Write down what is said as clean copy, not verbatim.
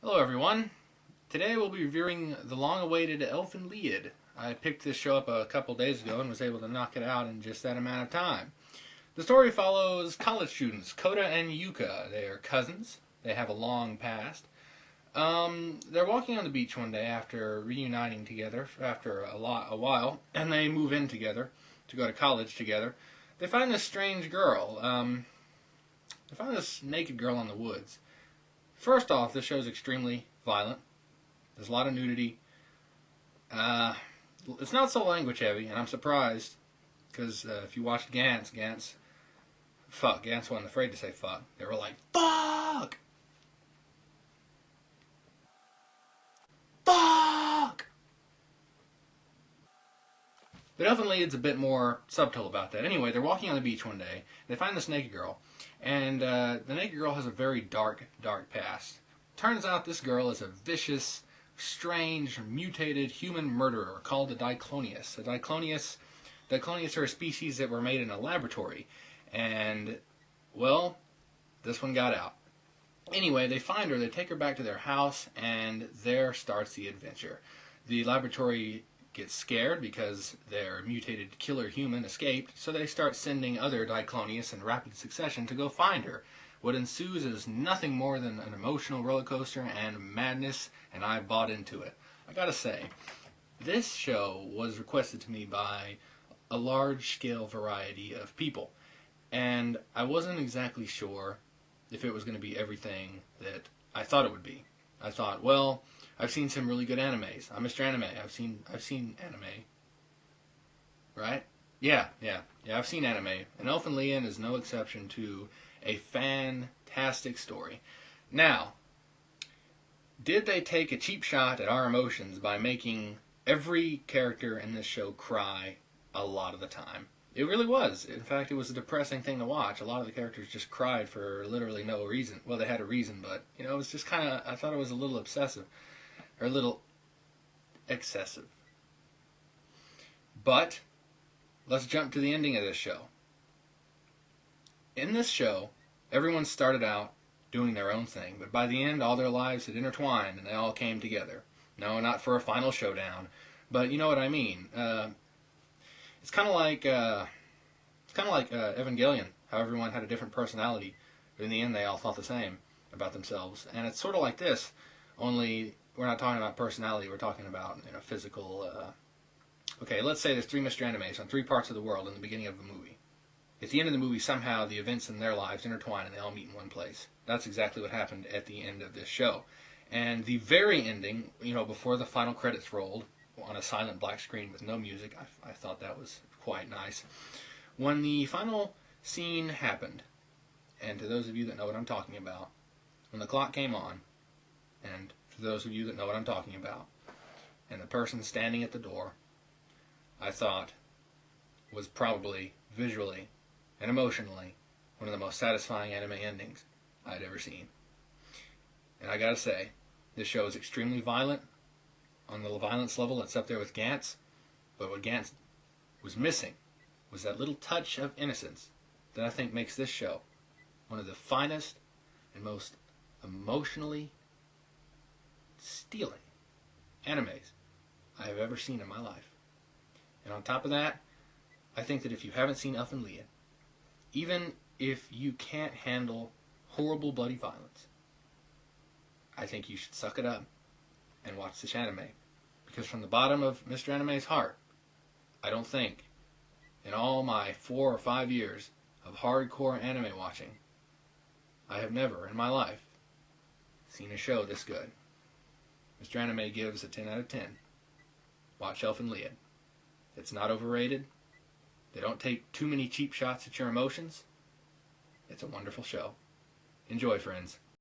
Hello everyone. Today we'll be reviewing the long-awaited Elfen. I picked this show up a couple days ago and was able to knock it out in just that amount of time. The story follows college students Koda and Yuka. They are cousins. They have a long past. They're walking on the beach one day after reuniting together after a while, and they move in together to go to college together. They find this strange girl. They find this naked girl in the woods. First off, this show is extremely violent. There's a lot of nudity. It's not so language heavy, and I'm surprised because if you watched Gantz wasn't afraid to say fuck. They were like, fuck! Fuck! But Elfen a bit more subtle about that. Anyway, they're walking on the beach one day. They find this naked girl. And the naked girl has a very dark past. Turns out this girl is a vicious, strange, mutated human murderer called a Diclonius. Diclonius are a species that were made in a laboratory. And, well, this one got out. Anyway, they find her, they take her back to their house, and there starts the adventure. The laboratory gets scared because their mutated killer human escaped, so they start sending other Diclonius in rapid succession to go find her. What ensues is nothing more than an emotional roller coaster and madness, and I bought into it. I gotta say, this show was requested to me by a large-scale variety of people, and I wasn't exactly sure if it was going to be everything that I thought it would be. I thought, well, I've seen some really good animes. I'm Mr. Anime. I've seen anime. Right? Yeah, I've seen anime. And Elfen is no exception to a fantastic story. Now, did they take a cheap shot at our emotions by making every character in this show cry a lot of the time? It really was. In fact, it was a depressing thing to watch. A lot of the characters just cried for literally no reason. Well, they had a reason, but, it was just kind of, I thought it was a little obsessive. Or a little excessive. But, let's jump to the ending of this show. In this show, everyone started out doing their own thing, but by the end, all their lives had intertwined and they all came together. No, not for a final showdown, but you know what I mean. It's kind of like Evangelion, how everyone had a different personality, but in the end they all thought the same about themselves. And it's sort of like this, only we're not talking about personality, we're talking about physical. Okay, let's say there's three Mr. Animes on three parts of the world in the beginning of the movie. At the end of the movie, somehow the events in their lives intertwine and they all meet in one place. That's exactly what happened at the end of this show. And the very ending, before the final credits rolled, on a silent black screen with no music. I thought that was quite nice. When the final scene happened, and to those of you that know what I'm talking about, when the clock came on, and for those of you that know what I'm talking about, and the person standing at the door, I thought was probably visually and emotionally one of the most satisfying anime endings I'd ever seen. And I gotta say, this show is extremely violent. On the violence level, it's up there with Gantz. But what Gantz was missing was that little touch of innocence that I think makes this show one of the finest and most emotionally stealing animes I have ever seen in my life. And on top of that, I think that if you haven't seen Elfen, even if you can't handle horrible bloody violence, I think you should suck it up and watch this anime. Because from the bottom of Mr. Anime's heart, I don't think, in all my 4 or 5 years of hardcore anime watching, I have never in my life seen a show this good. Mr. Anime gives a 10 out of 10. Watch Elfen. It's not overrated. They don't take too many cheap shots at your emotions. It's a wonderful show. Enjoy, friends.